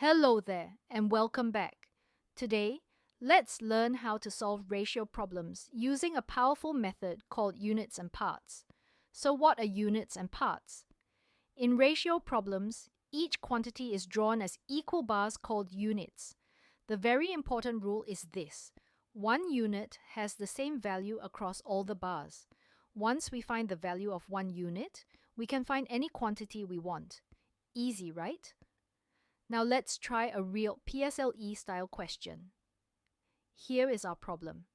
Hello there and welcome back. Today, let's learn how to solve ratio problems using a powerful method called units and parts. So what are units and parts? In ratio problems, each quantity is drawn as equal bars called units. The very important rule is this: one unit has the same value across all the bars. Once we find the value of one unit, we can find any quantity we want. Easy, right? Now let's try a real PSLE style question. Here is our problem.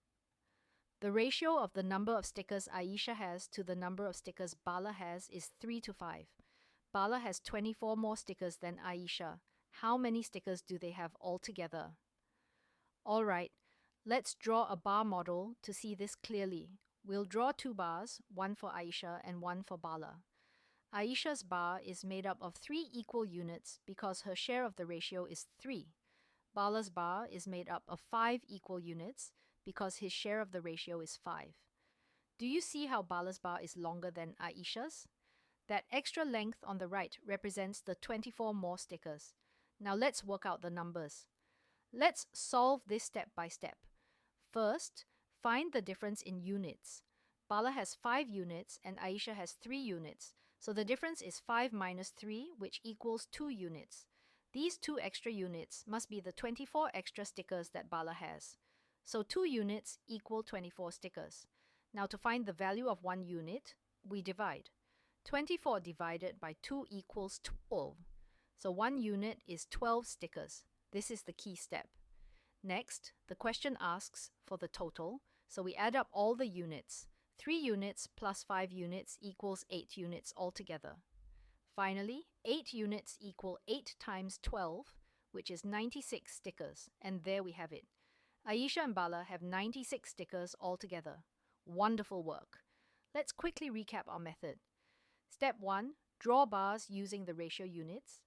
The ratio of the number of stickers Aisha has to the number of stickers Bala has is 3 to 5. Bala has 24 more stickers than Aisha. How many stickers do they have altogether? Alright, let's draw a bar model to see this clearly. We'll draw two bars, one for Aisha and one for Bala. Aisha's bar is made up of 3 equal units because her share of the ratio is 3. Bala's bar is made up of 5 equal units because his share of the ratio is 5. Do you see how Bala's bar is longer than Aisha's? That extra length on the right represents the 24 more stickers. Now let's work out the numbers. Let's solve this step by step. First, find the difference in units. Bala has 5 units and Aisha has 3 units, so the difference is 5 minus 3, which equals 2 units. These 2 extra units must be the 24 extra stickers that Bala has. So 2 units equal 24 stickers. Now to find the value of 1 unit, we divide. 24 divided by 2 equals 12. So 1 unit is 12 stickers. This is the key step. Next, the question asks for the total, so we add up all the units. 3 units plus 5 units equals 8 units altogether. Finally, 8 units equal 8 times 12, which is 96 stickers, and there we have it. Aisha and Bala have 96 stickers altogether. Wonderful work. Let's quickly recap our method. Step 1. Draw bars using the ratio units.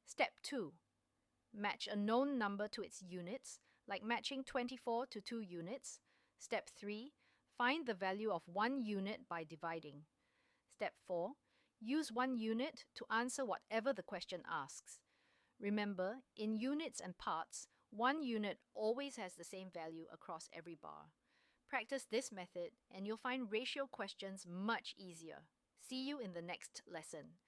Step 2. Match a known number to its units, like matching 24 to 2 units. Step 3. Find the value of 1 unit by dividing. Step 4. Use 1 unit to answer whatever the question asks. Remember, in units and parts, 1 unit always has the same value across every bar. Practice this method and you'll find ratio questions much easier. See you in the next lesson.